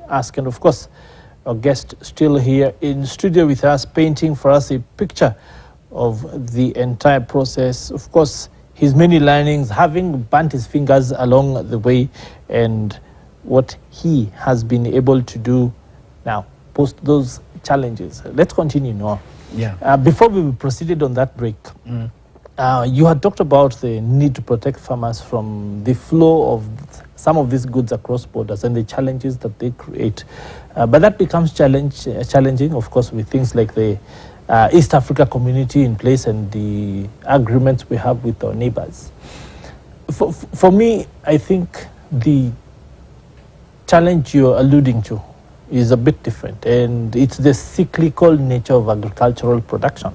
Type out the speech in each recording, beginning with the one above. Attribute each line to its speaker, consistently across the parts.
Speaker 1: ask. And of course, our guest still here in studio with us, painting for us a picture of the entire process. Of course, his many learnings, having burnt his fingers along the way, and what he has been able to do now, post those challenges. Let's continue now.
Speaker 2: Yeah.
Speaker 1: Before we proceeded on that break, you had talked about the need to protect farmers from the flow of some of these goods across borders and the challenges that they create. But that becomes challenging, of course, with things like the East Africa community in place and the agreements we have with our neighbors. For me, I think the challenge you're alluding to is a bit different, and it's the cyclical nature of agricultural production.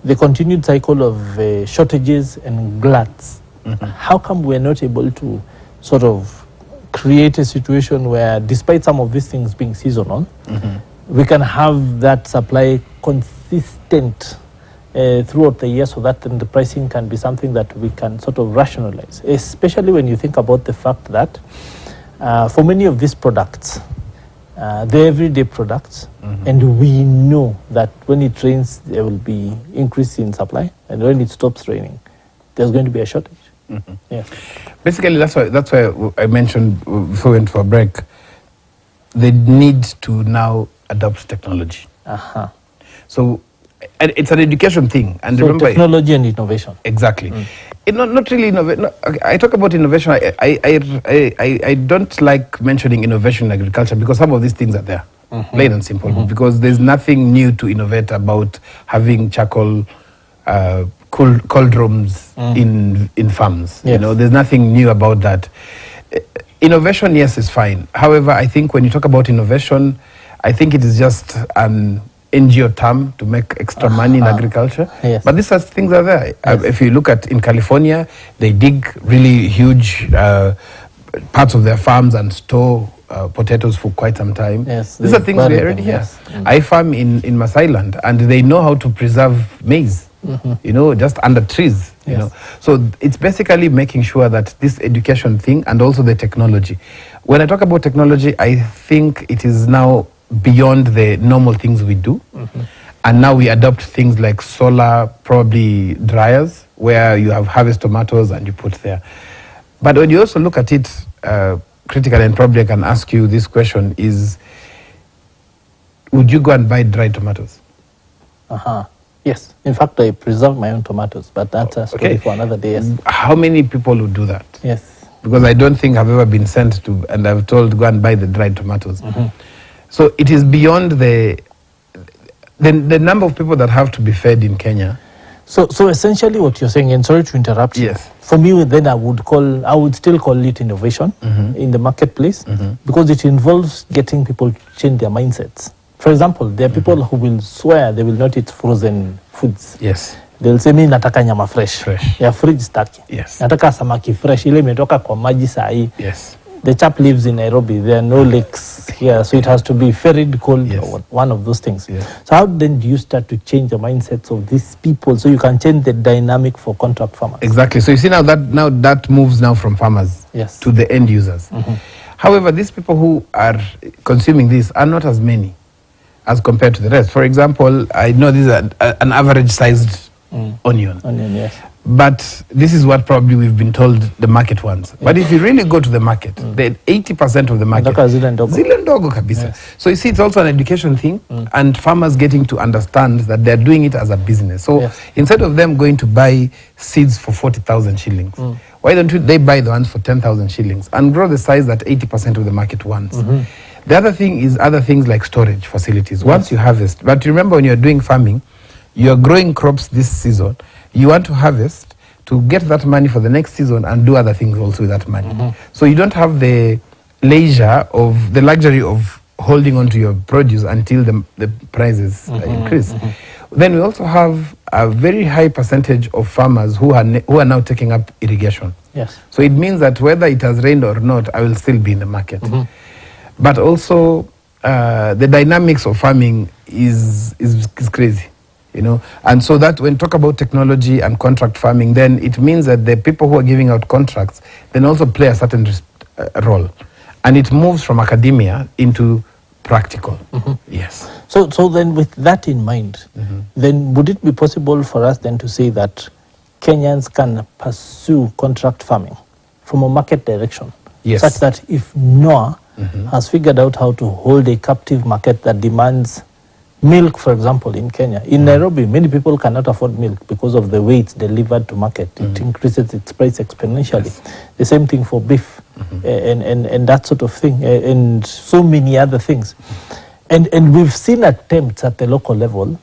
Speaker 1: The continued cycle of shortages and gluts. How come we're not able to sort of create a situation where, despite some of these things being seasonal, we can have that supply consistent throughout the year, so that then the pricing can be something that we can sort of rationalize, especially when you think about the fact that for many of these products, they're everyday products, and we know that when it rains, there will be increase in supply, and when it stops raining, there's going to be a shortage. Yes.
Speaker 2: Basically, that's why I mentioned before we went for a break, the need to now adopt technology. So it's an education thing, and
Speaker 1: So
Speaker 2: remember,
Speaker 1: technology and innovation.
Speaker 2: exactly. Not really innovation. No, I talk about innovation. I don't like mentioning innovation in agriculture, because some of these things are there, plain and simple. Because there's nothing new to innovate about having charcoal cold rooms in farms.
Speaker 1: Yes.
Speaker 2: You know, there's nothing new about that. Innovation, yes, is fine. However, I think when you talk about innovation, I think it is just an NGO term to make extra money in agriculture.
Speaker 1: Yes.
Speaker 2: But these things are there. If you look at in California, they dig really huge parts of their farms and store potatoes for quite some time.
Speaker 1: Yes,
Speaker 2: These are things we already hear.
Speaker 1: yes.
Speaker 2: I farm in Masailand, and they know how to preserve maize, you know, just under trees. You know, so it's basically making sure that this education thing and also the technology. When I talk about technology, I think it is now beyond the normal things we do, and now we adopt things like solar, probably dryers, where you have harvest tomatoes and you put there. But when you also look at it critically, and probably I can ask you this question, is would you go and buy dried tomatoes?
Speaker 1: Yes. In fact, I preserve my own tomatoes, but that's a story for another day. Yes.
Speaker 2: How many people would do that?
Speaker 1: Yes.
Speaker 2: Because I don't think I've ever been sent to, and I've told, go and buy the dried tomatoes. So it is beyond the number of people that have to be fed in Kenya.
Speaker 1: So essentially what you're saying, and sorry to interrupt you,
Speaker 2: Yes.
Speaker 1: for me then I would still call it innovation in the marketplace, because it involves getting people to change their mindsets. For example, there are people who will swear they will not eat frozen foods.
Speaker 2: Yes.
Speaker 1: They'll say, mi nataka nyama fresh. Ya fridge staki.
Speaker 2: Yes.
Speaker 1: Nataka samaki fresh, ile imetoka kwa maji sahi.
Speaker 2: Yes.
Speaker 1: The chap lives in Nairobi. There are no lakes here, so it has to be ferried cold,
Speaker 2: Yes.
Speaker 1: or one of those things.
Speaker 2: Yes.
Speaker 1: So how then do you start to change the mindsets of these people so you can change the dynamic for contract farmers?
Speaker 2: Exactly. So you see now that moves now from farmers
Speaker 1: Yes.
Speaker 2: to the end users. However, these people who are consuming this are not as many as compared to the rest. For example, I know this is an average sized onion.
Speaker 1: Onion, yes.
Speaker 2: But this is what probably we've been told the market wants. But if you really go to the market, the 80% of the market,
Speaker 1: Nataka zile ndogo.
Speaker 2: zile ndogo kabisa.
Speaker 1: Yes.
Speaker 2: So you see, it's also an education thing, and farmers getting to understand that they're doing it as a business. So instead of them going to buy seeds for 40,000 shillings, why don't they buy the ones for 10,000 shillings and grow the size that 80% of the market wants? The other thing is other things like storage facilities. Once you harvest, but remember when you're doing farming, you're growing crops this season, you want to harvest to get that money for the next season and do other things also with that money. So you don't have the luxury of holding on to your produce until the prices increase. Then we also have a very high percentage of farmers who are now taking up irrigation.
Speaker 1: Yes.
Speaker 2: So it means that whether it has rained or not, I will still be in the market. But also the dynamics of farming is crazy. You know, and so that when talk about technology and contract farming, then it means that the people who are giving out contracts then also play a certain role. And it moves from academia into practical. Yes.
Speaker 1: So then with that in mind, then would it be possible for us then to say that Kenyans can pursue contract farming from a market direction?
Speaker 2: Yes.
Speaker 1: Such that if Noah has figured out how to hold a captive market that demands milk, for example, in Kenya. In Nairobi, many people cannot afford milk because of the way it's delivered to market. It increases its price exponentially. Yes. The same thing for beef and that sort of thing, and so many other things. And we've seen attempts at the local level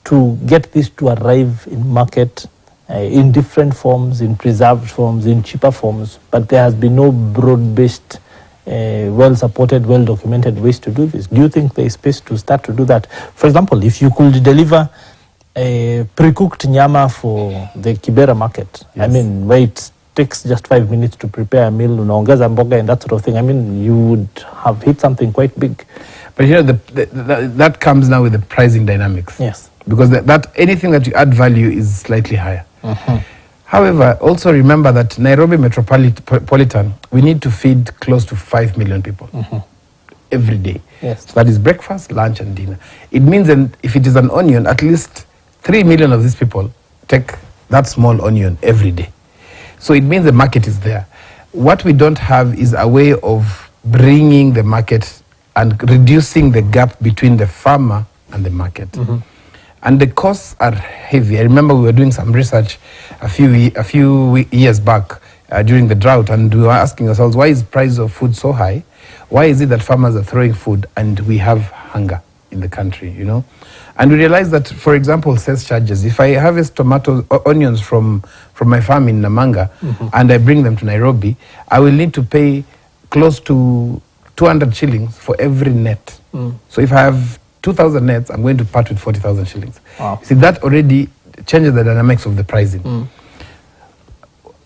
Speaker 1: to get this to arrive in market in different forms, in preserved forms, in cheaper forms, but there has been no broad-based, well-supported, well-documented ways to do this. Do you think there is space to start to do that? For example, if you could deliver a pre-cooked nyama for the Kibera market, I mean, where it takes just 5 minutes to prepare a meal, unaongeza mboga and that sort of thing, I mean, you would have hit something quite big.
Speaker 2: But here, that comes now with the pricing dynamics.
Speaker 1: Yes.
Speaker 2: Because that anything that you add value is slightly higher. However, also remember that Nairobi Metropolitan, we need to feed close to 5 million people every day.
Speaker 1: Yes.
Speaker 2: So that is breakfast, lunch, and dinner. It means that if it is an onion, at least 3 million of these people take that small onion every day. So it means the market is there. What we don't have is a way of bringing the market and reducing the gap between the farmer and the market. And the costs are heavy. I remember we were doing some research a few years back during the drought, and we were asking ourselves, why is price of food so high? Why is it that farmers are throwing food and we have hunger in the country, you know? And we realized that, for example, sales charges. If I harvest tomatoes, onions from my farm in Namanga, and I bring them to Nairobi, I will need to pay close to 200 shillings for every net. So if I have 2,000 nets, I'm going to part with 40,000 shillings. Wow. See, that already changes the dynamics of the pricing.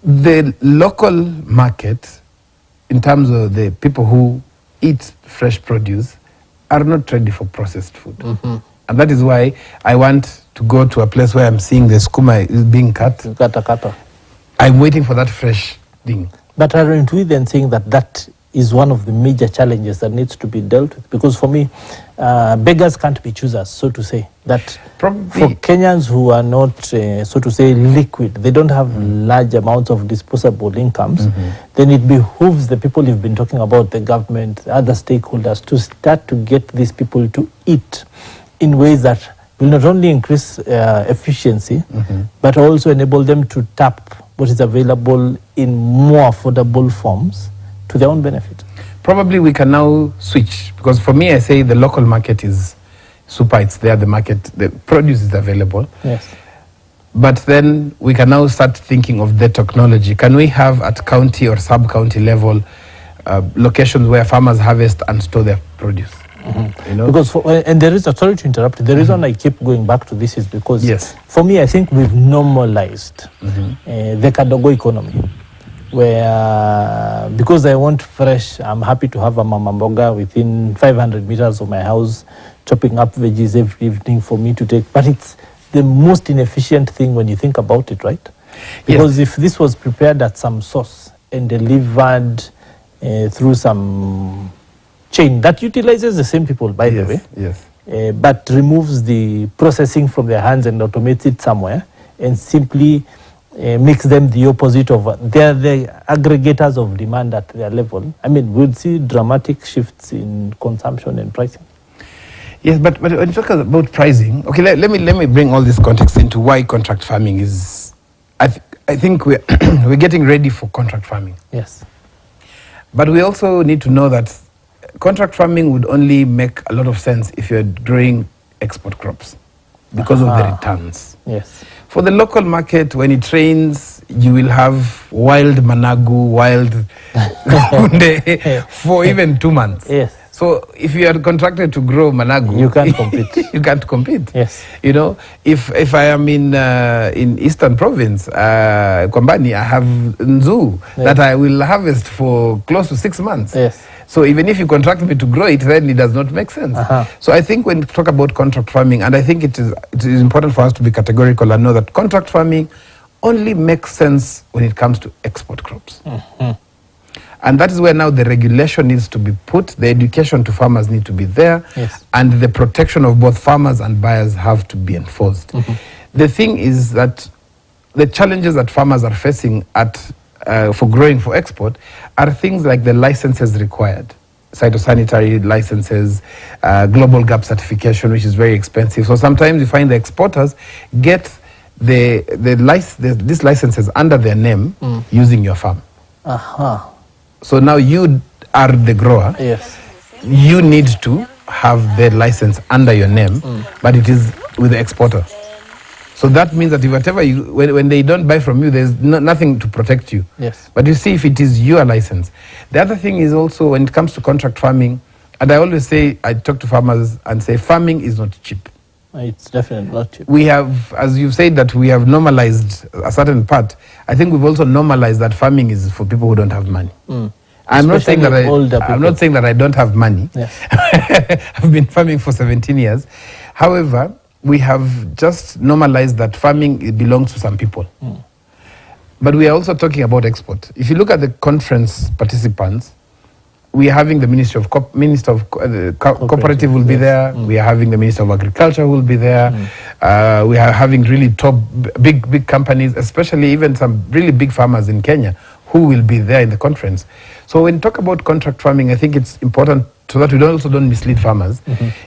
Speaker 2: The local market, in terms of the people who eat fresh produce, are not ready for processed food. And that is why I want to go to a place where I'm seeing the skuma is being cut.
Speaker 1: Kata.
Speaker 2: I'm waiting for that fresh thing.
Speaker 1: But aren't we then saying that that is one of the major challenges that needs to be dealt with? Because for me, beggars can't be choosers, so to say. That probably for Kenyans who are not, so to say, liquid, they don't have large amounts of disposable incomes, then it behooves the people you've been talking about, the government, other stakeholders, to start to get these people to eat in ways that will not only increase efficiency, but also enable them to tap what is available in more affordable forms to their own benefit.
Speaker 2: Probably we can now switch, because for me, I say the local market is super, it's there, the market, the produce is available.
Speaker 1: Yes.
Speaker 2: But then we can now start thinking of the technology. Can we have at county or sub-county level locations where farmers harvest and store their produce? You know?
Speaker 1: Because and there is, sorry to interrupt, the reason I keep going back to this is because for me, I think we've normalized the Kadogo economy, where because I want fresh, I'm happy to have a mama mboga within 500 meters of my house, chopping up veggies every evening for me to take. But it's the most inefficient thing when you think about it, right? Because if this was prepared at some source and delivered through some chain that utilizes the same people, by the way, but removes the processing from their hands and automates it somewhere and simply makes them the opposite of, they're the aggregators of demand at their level. I mean, we'll see dramatic shifts in consumption and pricing.
Speaker 2: Yes, but when you talk about pricing, okay, let me bring all this context into why contract farming is, I think we're getting ready for contract farming.
Speaker 1: Yes.
Speaker 2: But we also need to know that contract farming would only make a lot of sense if you're growing export crops because of the returns.
Speaker 1: Yes.
Speaker 2: For the local market, when it rains, you will have wild managu, wild kunde for even 2 months.
Speaker 1: Yes.
Speaker 2: So if you are contracted to grow managu,
Speaker 1: you can't compete.
Speaker 2: You can't compete.
Speaker 1: Yes.
Speaker 2: You know, if I am in Eastern Province, Kwambani, I have nzu that I will harvest for close to 6 months.
Speaker 1: Yes.
Speaker 2: So even if you contract me to grow it, then it does not make sense. So I think when we talk about contract farming, and I think it is important for us to be categorical and know that contract farming only makes sense when it comes to export crops. And that is where now the regulation needs to be put, the education to farmers need to be there, and the protection of both farmers and buyers have to be enforced. The thing is that the challenges that farmers are facing for growing for export are things like the licenses required. Phytosanitary licenses, global gap certification, which is very expensive. So sometimes you find the exporters get these licenses under their name using your farm. So now you are the grower. You need to have the license under your name, but it is with the exporter. So that means that if whatever when they don't buy from you, there's nothing to protect you. But you see, if it is your license. The other thing is also when it comes to contract farming, and I always say, I talk to farmers and say, farming is not cheap.
Speaker 1: It's definitely not cheap.
Speaker 2: We have, as you've said, that we have normalized a certain part. I think we've also normalized that farming is for people who don't have money. I'm not saying that I don't have money. I've been farming for 17 years. However, we have just normalized that farming belongs to some people. But we are also talking about export. If you look at the conference participants, we are having the Minister of Cooperative will be there. We are having the Minister of Agriculture who will be there. We are having really top, big companies, especially even some really big farmers in Kenya who will be there in the conference. So when you talk about contract farming, I think it's important so that we don't mislead farmers,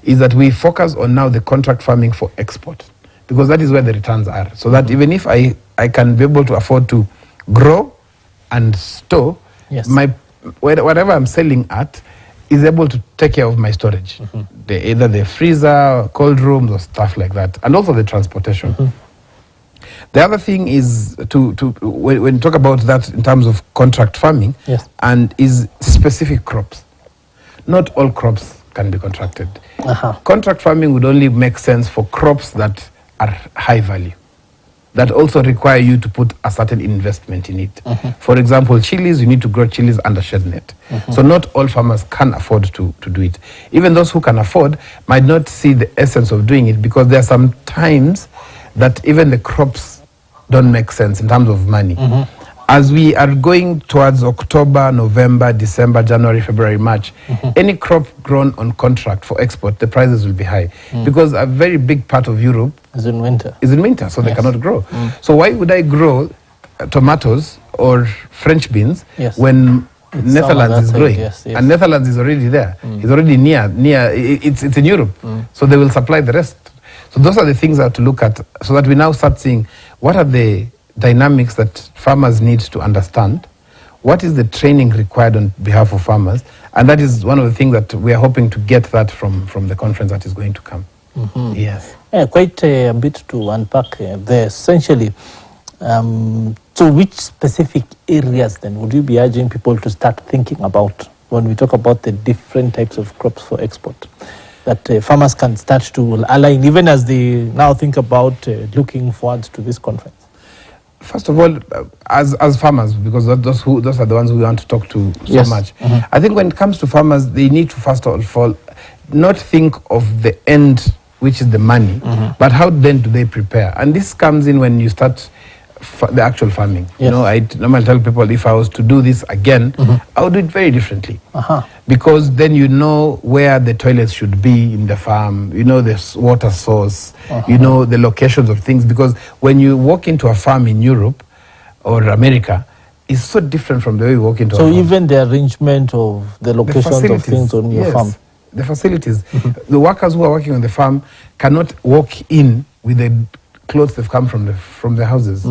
Speaker 2: is that we focus on now the contract farming for export, because that is where the returns are. So that even if I can be able to afford to grow and store, whatever I'm selling at is able to take care of my storage. Either the freezer, cold rooms, or stuff like that, and also the transportation. The other thing is when you talk about that in terms of contract farming, and is specific crops. Not all crops can be contracted. Contract farming would only make sense for crops that are high value, that also require you to put a certain investment in it. For example, chilies, you need to grow chilies under shed net. So not all farmers can afford to do it. Even those who can afford might not see the essence of doing it, because there are some times that even the crops don't make sense in terms of money. As we are going towards October, November, December, January, February, March, any crop grown on contract for export, the prices will be high, because a very big part of Europe is in winter, so they cannot grow. So why would I grow tomatoes or French beans when Netherlands is growing? And Netherlands is already there. It's already near. It's in Europe, so they will supply the rest. So those are the things I have to look at, so that we now start seeing what are the dynamics that farmers need to understand, what is the training required on behalf of farmers, and that is one of the things that we are hoping to get that from the conference that is going to come.
Speaker 1: Quite a bit to unpack there. Essentially, so which specific areas then would you be urging people to start thinking about when we talk about the different types of crops for export, that farmers can start to align, even as they now think about looking forward to this conference?
Speaker 2: First of all, as farmers, because those are the ones we want to talk to so much. I think when it comes to farmers, they need to first of all not think of the end, which is the money, but how then do they prepare? And this comes in when you start the actual farming. You know, I normally tell people, if I was to do this again, I would do it very differently. Because then you know where the toilets should be in the farm, you know the water source, you know the locations of things. Because when you walk into a farm in Europe or America, it's so different from the way you walk into a farm.
Speaker 1: So even the arrangement of the locations of things on your farm.
Speaker 2: The facilities. The workers who are working on the farm cannot walk in with the clothes they've come from the houses.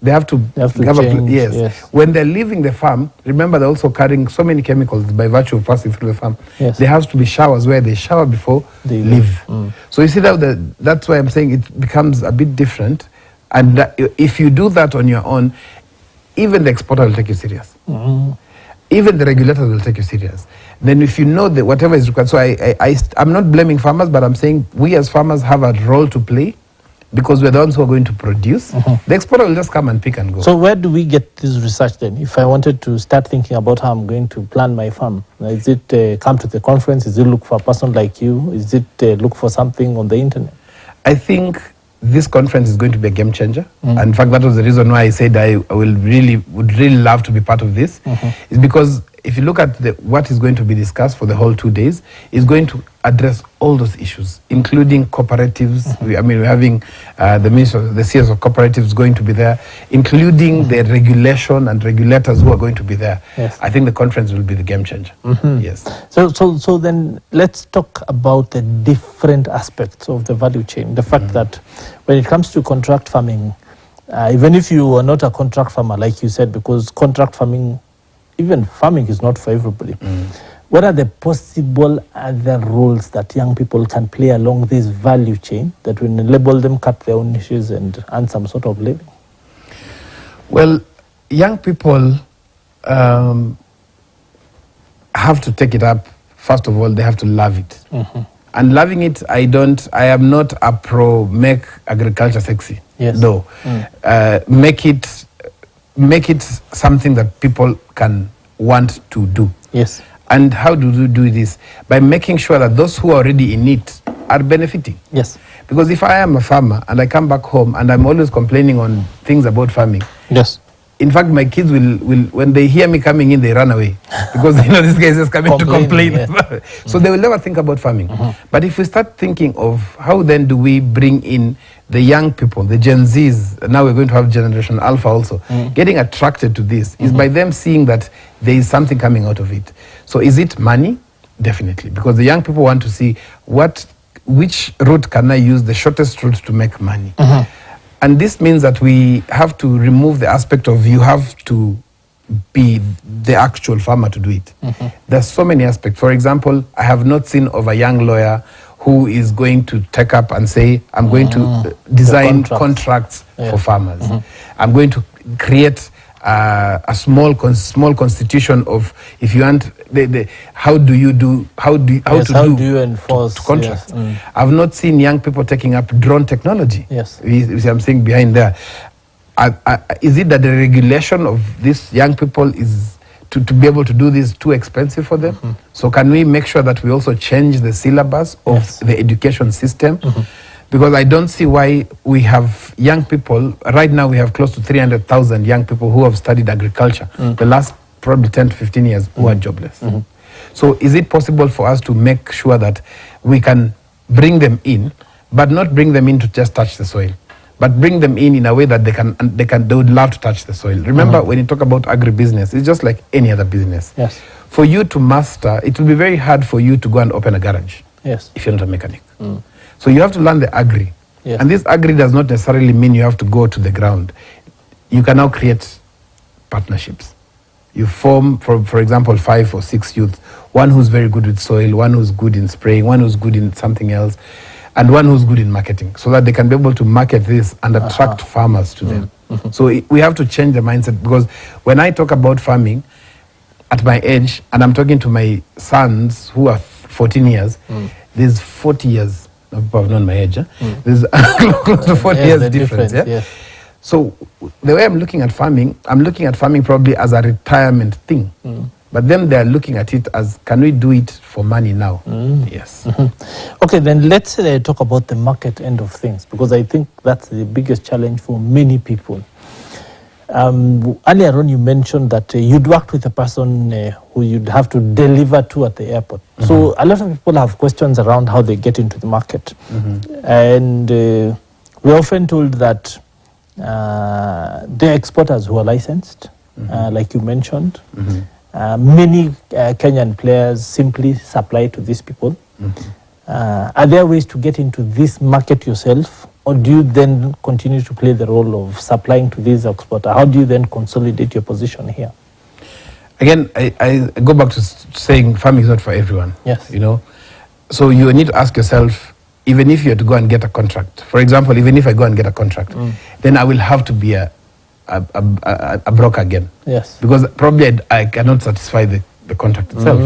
Speaker 2: They have to change, When they're leaving the farm, remember they're also carrying so many chemicals by virtue of passing through the farm. There has to be showers where they shower before they leave. So you see that's why I'm saying it becomes a bit different. And if you do that on your own, even the exporter will take you serious. Even the regulators will take you serious. Then if you know that whatever is required, so I'm not blaming farmers, but I'm saying we as farmers have a role to play, because we're the ones who are going to produce. The exporter will just come and pick and go.
Speaker 1: So where do we get this research then? If I wanted to start thinking about how I'm going to plan my farm, is it come to the conference? Is it look for a person like you? Is it look for something on the internet?
Speaker 2: I think this conference is going to be a game changer. And in fact, that was the reason why I said I would really love to be part of this. Is because if you look at what is going to be discussed for the whole 2 days, is going to address all those issues, including cooperatives. We're having the CS of cooperatives going to be there, including the regulation and regulators who are going to be there.
Speaker 1: Yes.
Speaker 2: I think the conference will be the game changer. Yes.
Speaker 1: So then let's talk about the different aspects of the value chain. The fact that when it comes to contract farming, even if you are not a contract farmer, like you said, because contract farming, even farming is not for everybody. What are the possible other roles that young people can play along this value chain that will enable them cut their own niches and earn some sort of living?
Speaker 2: Well, young people have to take it up. First of all, they have to love it. And loving it, I am not a pro make agriculture sexy.
Speaker 1: Yes.
Speaker 2: No. Make it something that people can want to do.
Speaker 1: Yes.
Speaker 2: And how do you do this? By making sure that those who are already in it are benefiting.
Speaker 1: Yes.
Speaker 2: Because if I am a farmer and I come back home and I'm always complaining on things about farming,
Speaker 1: yes.
Speaker 2: In fact, my kids will when they hear me coming in, they run away because this guy is just coming to complain. Yes. So they will never think about farming. But if we start thinking of how then do we bring in the young people, the Gen Zs, now we're going to have Generation Alpha also, getting attracted to this is by them seeing that there is something coming out of it. So is it money? Definitely, because the young people want to see which route can I use, the shortest route to make money. And this means that we have to remove the aspect of you have to be the actual farmer to do it. There's so many aspects. For example, I have not seen of a young lawyer who is going to take up and say, I'm going to design contracts for farmers. I'm going to create a small constitution of, if you want, how do you enforce contracts? Yes. I've not seen young people taking up drone technology.
Speaker 1: Yes,
Speaker 2: I'm saying behind there. Is it that the regulation of these young people is to be able to do this too expensive for them? So can we make sure that we also change the syllabus of the education system? Because I don't see why we have young people, right now we have close to 300,000 young people who have studied agriculture the last probably 10 to 15 years who are jobless. So is it possible for us to make sure that we can bring them in, but not bring them in to just touch the soil, but bring them in a way that they would love to touch the soil. Remember, when you talk about agribusiness, it's just like any other business.
Speaker 1: Yes.
Speaker 2: For you to master, it will be very hard for you to go and open a garage.
Speaker 1: Yes.
Speaker 2: If you're not a mechanic. So you have to learn the agri.
Speaker 1: Yes.
Speaker 2: And this agri does not necessarily mean you have to go to the ground. You can now create partnerships. You form, for example, 5 or 6 youth, one who's very good with soil, one who's good in spraying, one who's good in something else, and one who's good in marketing, so that they can be able to market this and attract farmers to them. So we have to change the mindset, because when I talk about farming at my age, and I'm talking to my sons who are 14 years, there's 40 years. People have known my age. There's close to 40 years difference. Yes. So the way I'm looking at farming probably as a retirement thing. But then they're looking at it as, can we do it for money now? Yes.
Speaker 1: Okay, then let's talk about the market end of things, because I think that's the biggest challenge for many people. Earlier on, you mentioned that you'd worked with a person who you'd have to deliver to at the airport. So a lot of people have questions around how they get into the market. And we're often told that they're exporters who are licensed, like you mentioned. Many Kenyan players simply supply to these people. Are there ways to get into this market yourself? Or do you then continue to play the role of supplying to these exporters? How do you then consolidate your position here?
Speaker 2: Again, I go back to saying farming is not for everyone.
Speaker 1: Yes.
Speaker 2: So you need to ask yourself, even if you have to go and get a contract, for example, even if I go and get a contract, then I will have to be a broker again.
Speaker 1: Yes.
Speaker 2: Because probably I cannot satisfy the contract itself.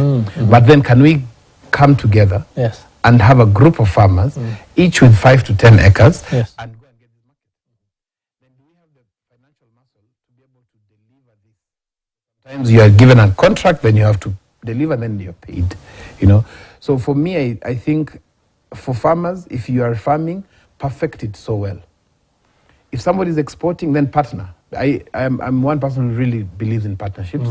Speaker 2: But then can we come together?
Speaker 1: Yes.
Speaker 2: And have a group of farmers, each with 5 to 10 acres,
Speaker 1: yes.
Speaker 2: and go and get this market. Then do we have the financial muscle to be able to deliver this? Sometimes you are given a contract, then you have to deliver, then you're paid. So for me, I think for farmers, if you are farming, perfect it so well. If somebody is exporting, then partner. I'm one person who really believes in partnerships.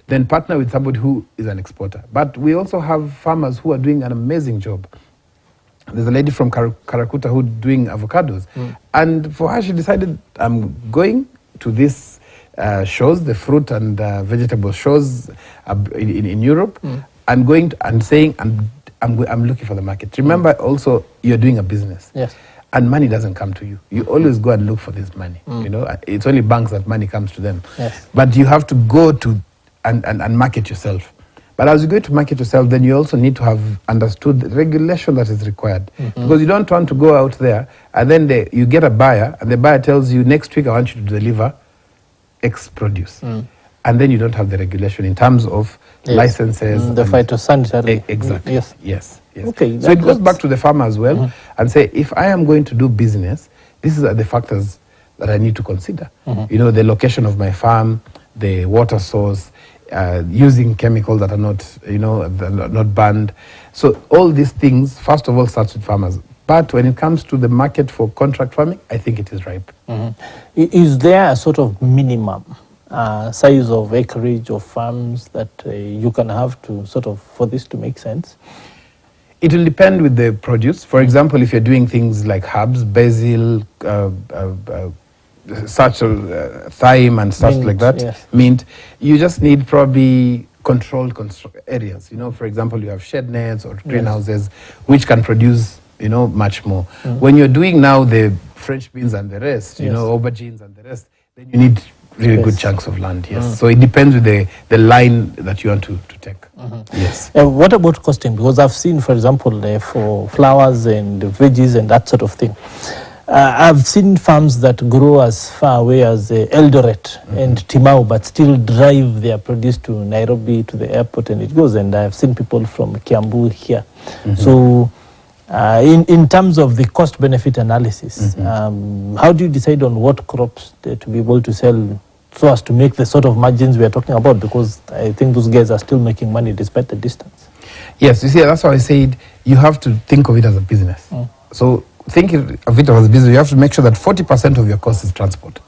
Speaker 2: Then partner with somebody who is an exporter. But we also have farmers who are doing an amazing job. There's a lady from Karakuta who's doing avocados. And for her, she decided, I'm going to these shows, the fruit and vegetable shows in Europe, and going to, and saying, I'm looking for the market. Remember also, you're doing a business.
Speaker 1: Yes.
Speaker 2: And money doesn't come to you. You always go and look for this money. You know, it's only banks that money comes to them.
Speaker 1: Yes.
Speaker 2: But you have to go to and market yourself. But as you go to market yourself, then you also need to have understood the regulation that is required. Because you don't want to go out there and then you get a buyer and the buyer tells you, next week I want you to deliver X produce. And then you don't have the regulation in terms of licenses.
Speaker 1: The phytosanitary.
Speaker 2: Exactly.
Speaker 1: Yes.
Speaker 2: Yes.
Speaker 1: Okay.
Speaker 2: So it goes back to the farmer as well and say, if I am going to do business, these are the factors that I need to consider. You know, the location of my farm, the water source, using chemicals that are not, you know, not banned. So all these things, first of all, starts with farmers. But when it comes to the market for contract farming, I think it is ripe.
Speaker 1: Is there a sort of minimum size of acreage of farms that you can have to sort of, for this to make sense?
Speaker 2: It will depend with the produce. For example, if you're doing things like herbs, basil, such thyme and stuff like that, mint, you just need probably controlled areas. You know, for example, you have shed nets or greenhouses, which can produce, you know, much more. When you're doing now the French beans and the rest, you know, aubergines and the rest, then you need really good chunks of land. Yes. So it depends with the line that you want to take. Yes.
Speaker 1: What about costing? Because I've seen, for example, for flowers and veggies and that sort of thing, I've seen farms that grow as far away as Eldoret and Timau, but still drive their produce to Nairobi, to the airport, and it goes. And I've seen people from Kiambu here. So in terms of the cost-benefit analysis, how do you decide on what crops to be able to sell so as to make the sort of margins we are talking about? Because I think those guys are still making money despite the distance.
Speaker 2: Yes, you see, that's why I said you have to think of it as a business. So thinking of it as a business, you have to make sure that 40% of your cost is transport.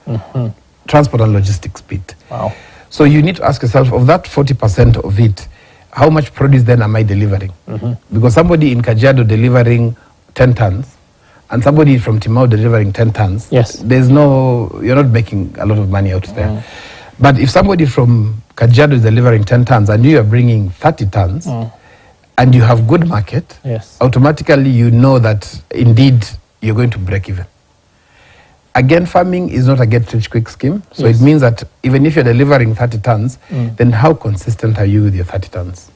Speaker 2: Transport and logistics bit.
Speaker 1: Wow.
Speaker 2: So you need to ask yourself, of that 40% of it, how much produce then am I delivering? Because somebody in Kajiado delivering 10 tons and somebody from Timau delivering 10 tons, there's no, you're not making a lot of money out there. But if somebody from Kajiado is delivering 10 tons and you are bringing 30 tons and you have good market, automatically you know that indeed you're going to break even. Again, farming is not a get-rich-quick scheme. So it means that even if you're delivering 30 tons, then how consistent are you with your 30 tons?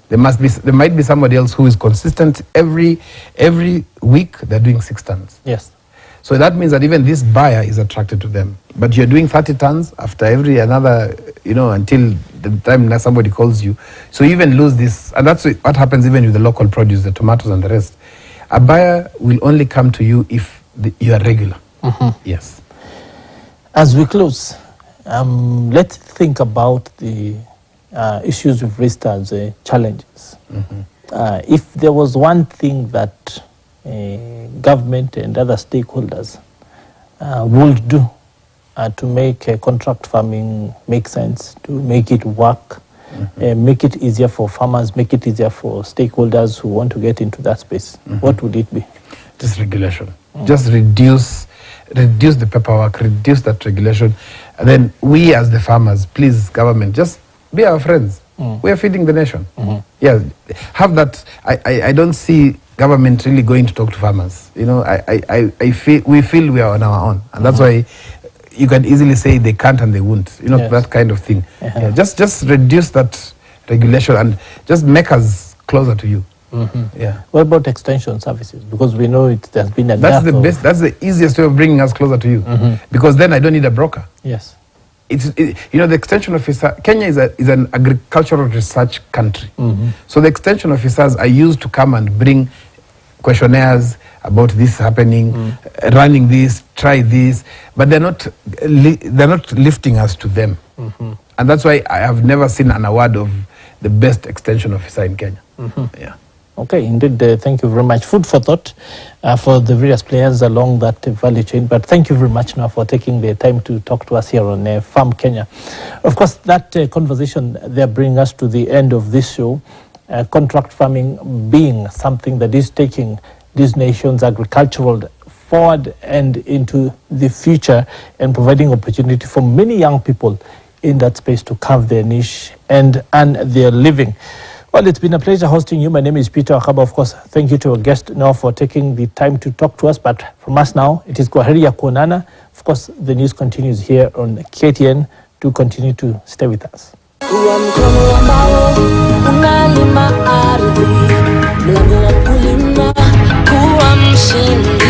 Speaker 2: There might be somebody else who is consistent every week. They're doing 6 tons.
Speaker 1: Yes.
Speaker 2: So that means that even this buyer is attracted to them. But you're doing 30 tons after another, you know, until the time that somebody calls you. So you even lose this, and that's what happens even with the local produce, the tomatoes and the rest. A buyer will only come to you if you are regular. Yes.
Speaker 1: As we close, let's think about the issues we've raised as challenges. If there was one thing that government and other stakeholders would do to make contract farming make sense, to make it work, make it easier for farmers, make it easier for stakeholders who want to get into that space, what would it be?
Speaker 2: Just regulation. Just reduce the paperwork, reduce that regulation. And then we as the farmers, please, government, just be our friends. We are feeding the nation. Yeah, have that. I don't see government really going to talk to farmers. You know, we feel we are on our own. And that's why you can easily say they can't and they won't. You know, that kind of thing. Yeah, just reduce that regulation and just make us closer to you. Yeah.
Speaker 1: What about extension services? Because we know there's been a
Speaker 2: That's the best. That's the easiest way of bringing us closer to you. Because then I don't need a broker.
Speaker 1: Yes.
Speaker 2: You know, the extension officer, Kenya is an agricultural research country. So the extension officers are used to come and bring questionnaires about this happening, running this, try this, but they're not lifting us to them. And that's why I have never seen an award of the best extension officer in Kenya. Yeah.
Speaker 1: Okay, indeed, thank you very much. Food for thought for the various players along that value chain. But thank you very much now for taking the time to talk to us here on Farm Kenya. Of course, that conversation there brings us to the end of this show. Contract farming being something that is taking these nations' agricultural forward and into the future, and providing opportunity for many young people in that space to carve their niche and earn their living. Well, it's been a pleasure hosting you. My name is Peter Akaba. Of course, thank you to our guest now for taking the time to talk to us. But from us now, it is Kwaheri ya Kuonana. Of course, the news continues here on KTN. Do continue to stay with us.
Speaker 3: Kuwa mkono ambao unalima ardhi, mlango wa kulima, kuwa mshindi.